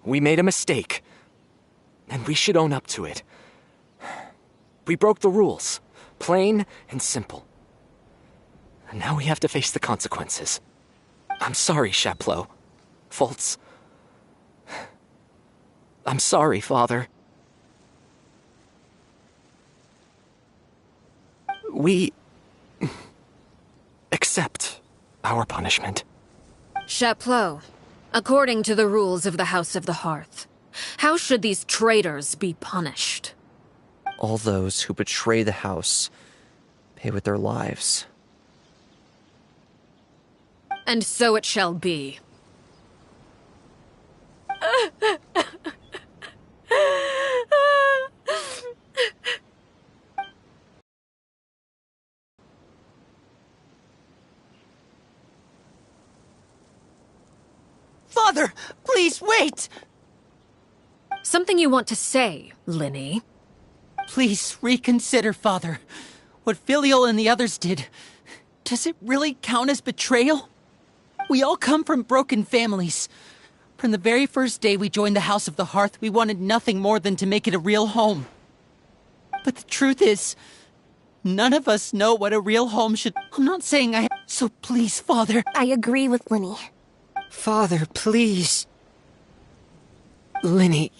Speaker 8: We made a mistake, and we should own up to it. We broke the rules, plain and simple. And now we have to face the consequences. I'm sorry, Chapleau. Fultz. I'm sorry, Father. We accept our punishment.
Speaker 7: Chapleau, according to the rules of the House of the Hearth, how should these traitors be punished?
Speaker 10: All those who betray the house pay with their lives.
Speaker 7: And so it shall be.
Speaker 6: Father, please wait!
Speaker 7: Something you want to say, Linny?
Speaker 6: Please reconsider, Father. What Filial and the others did, does it really count as betrayal? We all come from broken families. From the very first day we joined the House of the Hearth, we wanted nothing more than to make it a real home. But the truth is, none of us know what a real home should... I'm not saying I... So please, Father...
Speaker 11: I agree with Linny.
Speaker 10: Father, please. Linny.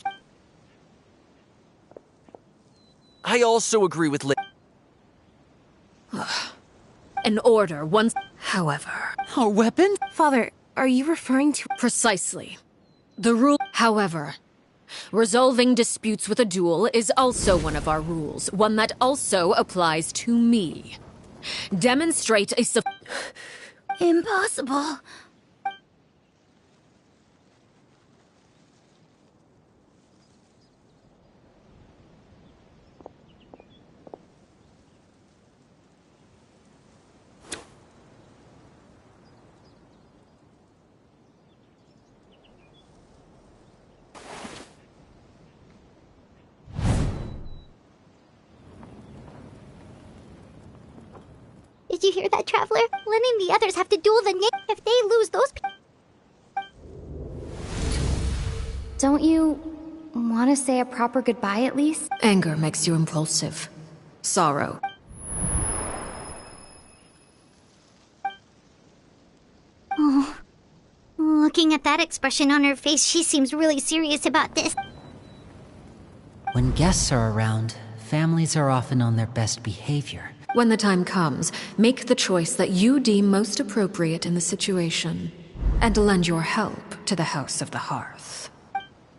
Speaker 10: I also agree with Linny.
Speaker 7: An order once... However...
Speaker 6: Our weapons?
Speaker 11: Father, are you referring to...
Speaker 7: Precisely. The rule... However, resolving disputes with a duel is also one of our rules, one that also applies to me. Demonstrate a...
Speaker 11: Impossible.
Speaker 3: Did you hear that, Traveler? Lynn and the others have to duel the Nick. If they lose those
Speaker 5: Don't you want to say a proper goodbye at least?
Speaker 7: Anger makes you impulsive. Sorrow.
Speaker 3: Oh. Looking at that expression on her face, she seems really serious about this.
Speaker 6: When guests are around, families are often on their best behavior.
Speaker 7: When the time comes, make the choice that you deem most appropriate in the situation, and lend your help to the House of the Hearth.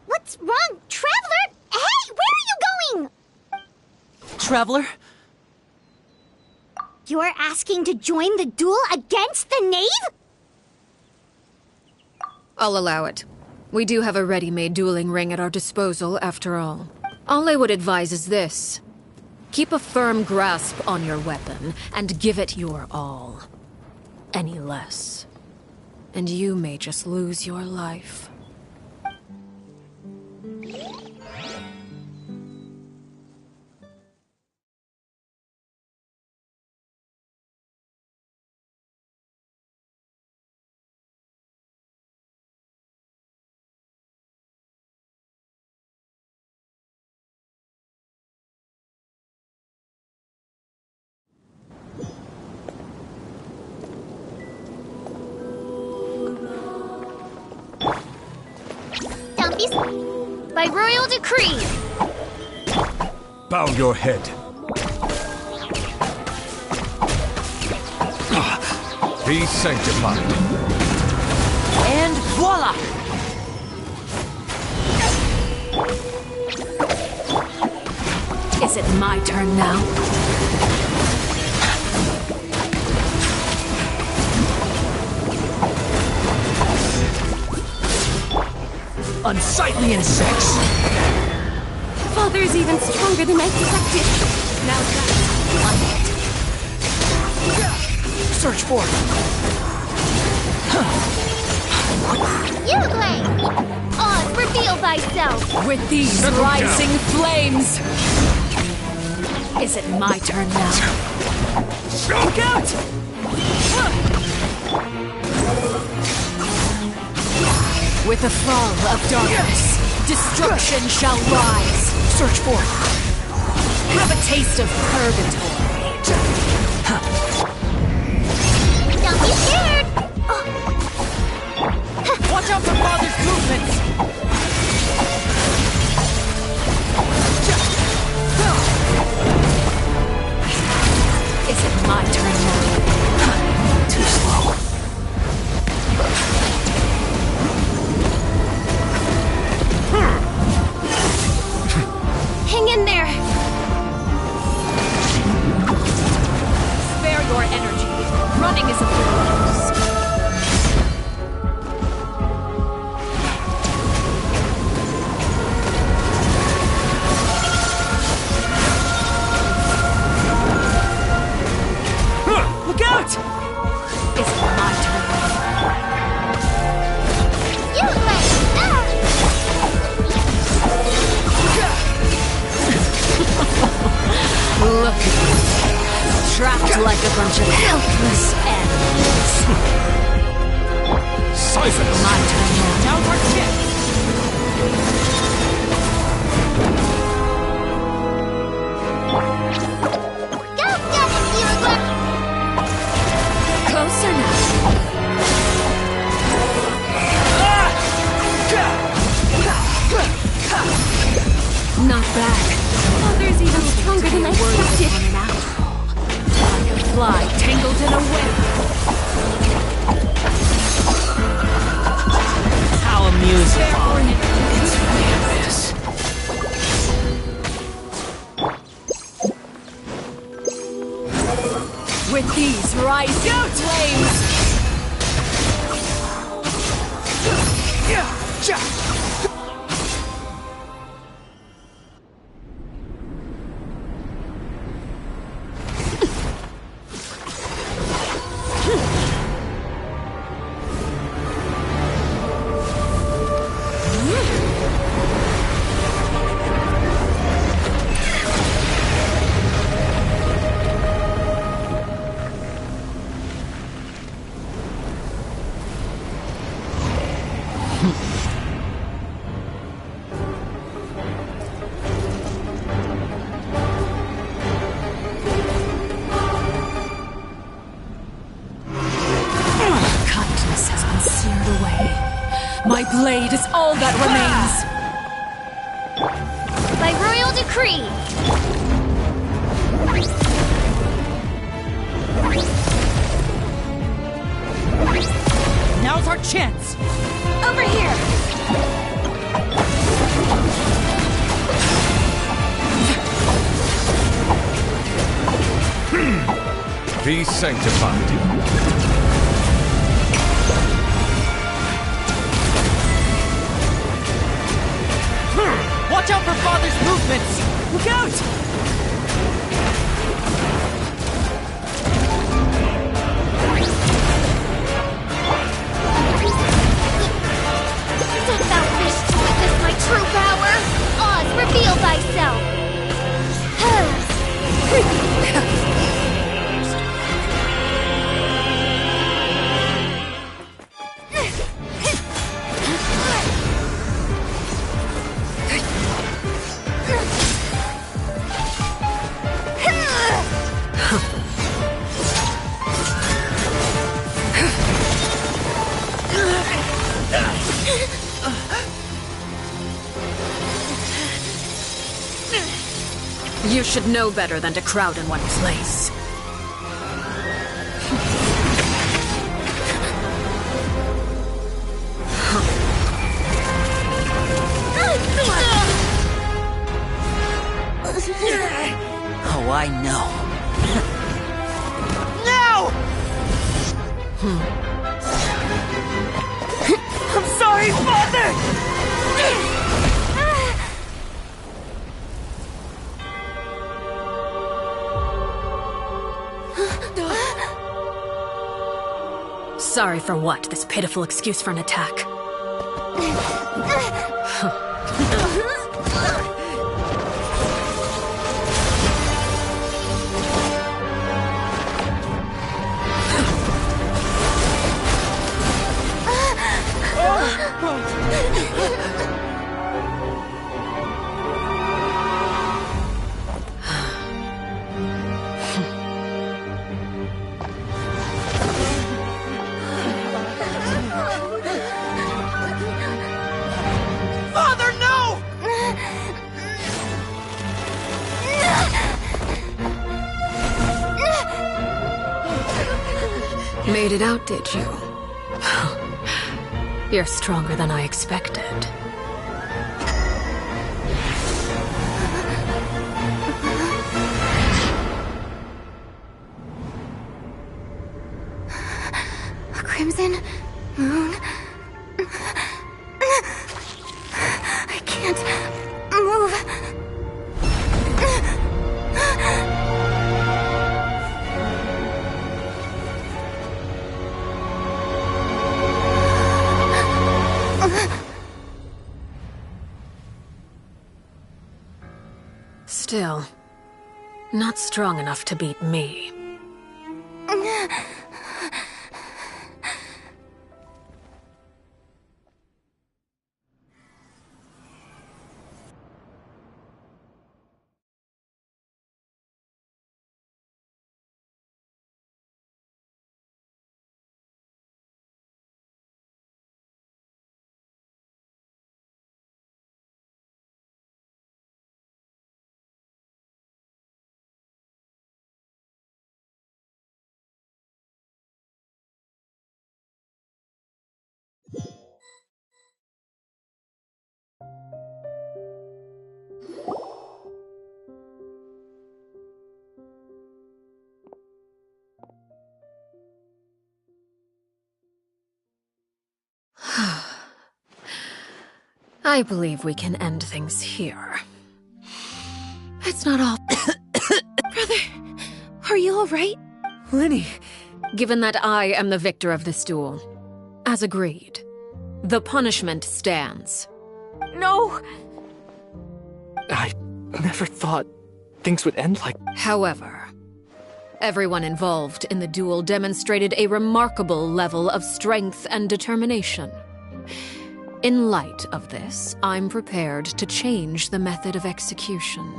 Speaker 3: What's wrong, Traveler? Hey, where are you going?
Speaker 6: Traveler?
Speaker 3: You're asking to join the duel against the knave?
Speaker 7: I'll allow it. We do have a ready-made dueling ring at our disposal, after all. All I would advise is this. Keep a firm grasp on your weapon, and give it your all. Any less, and you may just lose your life.
Speaker 3: By royal decree!
Speaker 2: Bow your head. Be sanctified.
Speaker 6: And voila!
Speaker 7: Is it my turn now?
Speaker 2: Unsightly insects!
Speaker 11: Father's even stronger than I expected.
Speaker 7: Now that's
Speaker 10: Search for it.
Speaker 3: You play! On, reveal thyself!
Speaker 7: with these
Speaker 2: Settle
Speaker 7: rising flames! Is it my turn now?
Speaker 2: Look out!
Speaker 7: With the fall of darkness, destruction shall rise.
Speaker 10: Search for it.
Speaker 7: Have a taste of purgatory.
Speaker 3: Don't be scared!
Speaker 6: Watch out for Father's movements!
Speaker 7: Is it my turn now?
Speaker 10: Too slow.
Speaker 11: Hang in there!
Speaker 7: Spare your energy. Running is a little loose. trapped like a bunch of helpless animals.
Speaker 2: Siphons!
Speaker 7: My turn now.
Speaker 6: Now's our chance!
Speaker 3: Go get it, Hero!
Speaker 7: Closer now. Not bad.
Speaker 11: Father's even stronger than I expected.
Speaker 7: On an after all. Like a fly tangled in a web.
Speaker 6: How amusing.
Speaker 10: It's madness.
Speaker 7: With these rising flames. Kindness has been seared away. My blade is all that remains.
Speaker 3: By royal decree!
Speaker 6: Now's our chance!
Speaker 3: Over here!
Speaker 2: Be sanctified.
Speaker 6: Watch out for Father's movements! Look out!
Speaker 3: Dost thou wish to witness my true power? Oz, reveal thyself!
Speaker 7: You should know better than to crowd in one place.
Speaker 6: Oh, I know.
Speaker 11: I'm sorry, Father!
Speaker 7: Sorry for what? This pitiful excuse for an attack.
Speaker 11: Father, no!
Speaker 7: Made it out, did you? You're stronger than I expected.
Speaker 3: A crimson moon. I can't move.
Speaker 7: Still, not strong enough to beat me. I believe we can end things here. It's not all.
Speaker 11: Brother, are you alright?
Speaker 8: Lyney!
Speaker 7: Given that I am the victor of this duel, as agreed, the punishment stands.
Speaker 9: No!
Speaker 8: I never thought things would end like...
Speaker 7: However, everyone involved in the duel demonstrated a remarkable level of strength and determination. In light of this, I'm prepared to change the method of execution.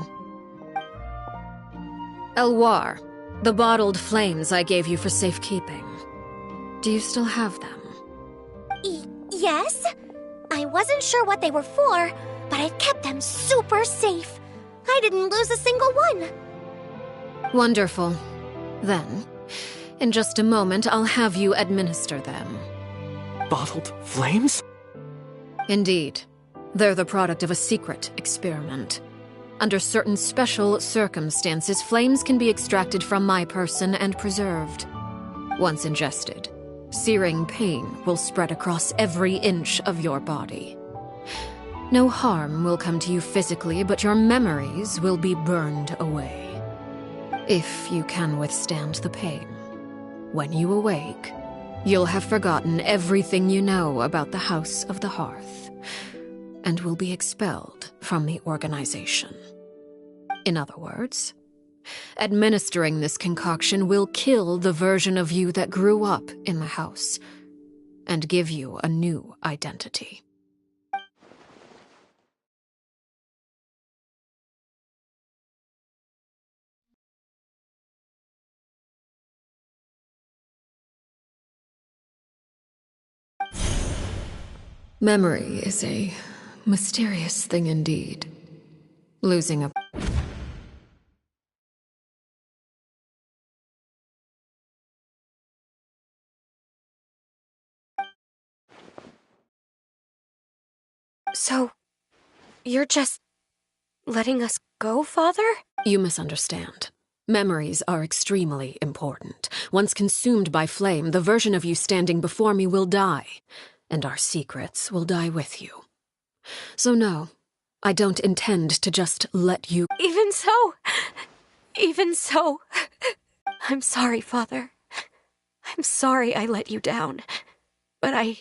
Speaker 7: Elwar, the bottled flames I gave you for safekeeping. Do you still have them?
Speaker 3: Yes? I wasn't sure what they were for, but I've kept them super safe. I didn't lose a single one.
Speaker 7: Wonderful. Then, in just a moment, I'll have you administer them.
Speaker 8: Bottled flames?
Speaker 7: Indeed. They're the product of a secret experiment. Under certain special circumstances, flames can be extracted from my person and preserved. Once ingested, searing pain will spread across every inch of your body. No harm will come to you physically, but your memories will be burned away. If you can withstand the pain. When you awake, you'll have forgotten everything you know about the House of the Hearth, and will be expelled from the organization. In other words, administering this concoction will kill the version of you that grew up in the house, and give you a new identity. Memory is a mysterious thing indeed. Losing a...
Speaker 9: So, you're just letting us go, Father?
Speaker 7: You misunderstand. Memories are extremely important. Once consumed by flame, the version of you standing before me will die, and our secrets will die with you. So no, I don't intend to just let you...
Speaker 9: Even so, I'm sorry, Father. I'm sorry I let you down. But I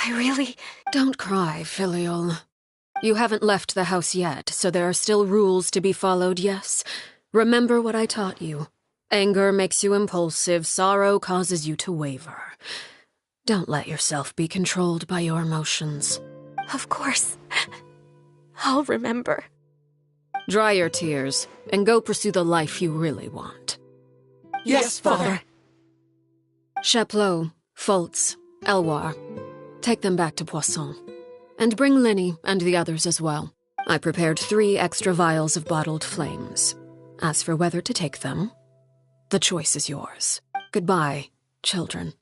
Speaker 9: really...
Speaker 7: Don't cry, Filial. You haven't left the house yet, so there are still rules to be followed, yes? Remember what I taught you. Anger makes you impulsive, sorrow causes you to waver. Don't let yourself be controlled by your emotions.
Speaker 9: Of course. I'll remember.
Speaker 7: Dry your tears, and go pursue the life you really want.
Speaker 8: Yes, Father.
Speaker 7: Chaplot, Foltz, Elwar, take them back to Poisson. And bring Lyney and the others as well. I prepared 3 extra vials of bottled flames. As for whether to take them, the choice is yours. Goodbye, children.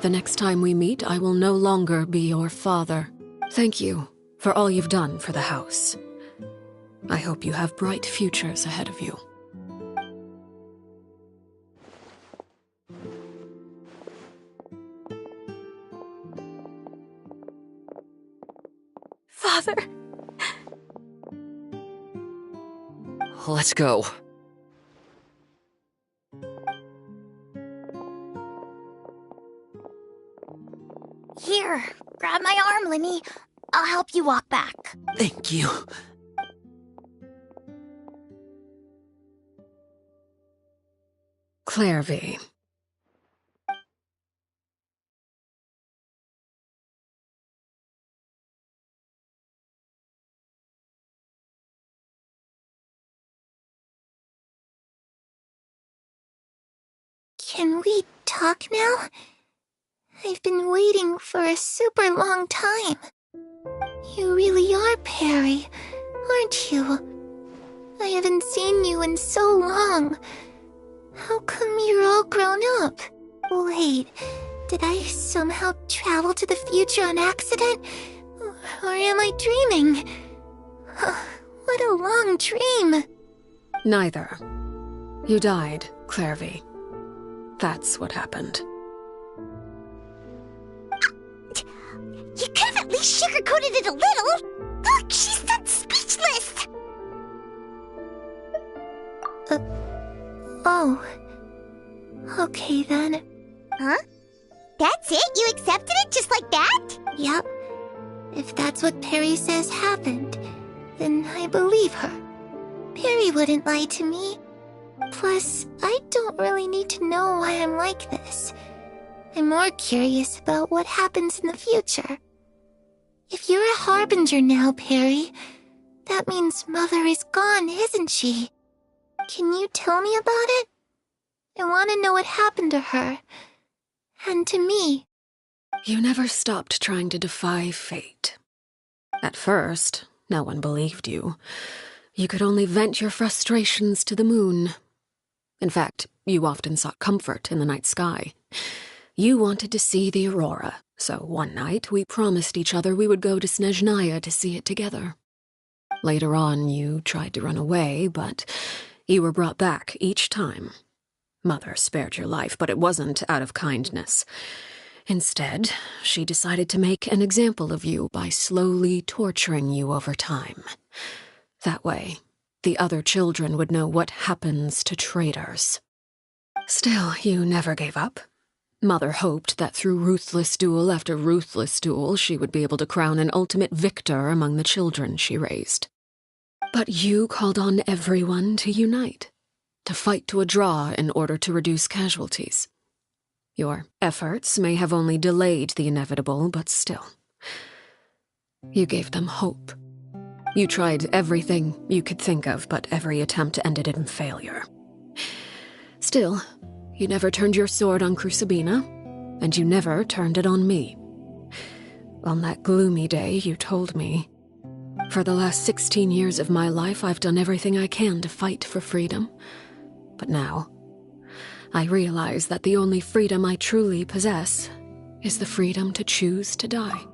Speaker 7: The next time we meet, I will no longer be your father. Thank you for all you've done for the house. I hope you have bright futures ahead of you.
Speaker 9: Father!
Speaker 10: Let's go.
Speaker 3: Here, grab my arm, Lyney. I'll help you walk back.
Speaker 10: Thank you.
Speaker 7: Clairvy,
Speaker 3: Can we talk now? I've been waiting for a super long time. You really are Perry, aren't you? I haven't seen you in so long. How come you're all grown up? Wait, did I somehow travel to the future on accident? Or am I dreaming? What a long dream.
Speaker 7: Neither. You died, Clairvy. That's what happened.
Speaker 3: You could have at least sugarcoated it a little. Look, she's done speechless. Oh. Okay then. Huh? That's it? You accepted it just like that? Yep. If that's what Perry says happened, then I believe her. Perry wouldn't lie to me. Plus, I don't really need to know why I'm like this. I'm more curious about what happens in the future. If you're a harbinger now, Perry, that means Mother is gone, isn't she? Can you tell me about it? I want to know what happened to her. And to me.
Speaker 7: You never stopped trying to defy fate. At first, no one believed you. You could only vent your frustrations to the moon. In fact, you often sought comfort in the night sky. You wanted to see the aurora, so one night we promised each other we would go to Snezhnaya to see it together. Later on, you tried to run away, but you were brought back each time. Mother spared your life, but it wasn't out of kindness. Instead, she decided to make an example of you by slowly torturing you over time. That way, the other children would know what happens to traitors. Still, you never gave up. Mother hoped that through ruthless duel after ruthless duel, she would be able to crown an ultimate victor among the children she raised. But you called on everyone to unite, to fight to a draw in order to reduce casualties. Your efforts may have only delayed the inevitable, but still. You gave them hope. You tried everything you could think of, but every attempt ended in failure. Still, you never turned your sword on Crucibina, and you never turned it on me. On that gloomy day, you told me, "For the last 16 years of my life, I've done everything I can to fight for freedom. But now, I realize that the only freedom I truly possess is the freedom to choose to die."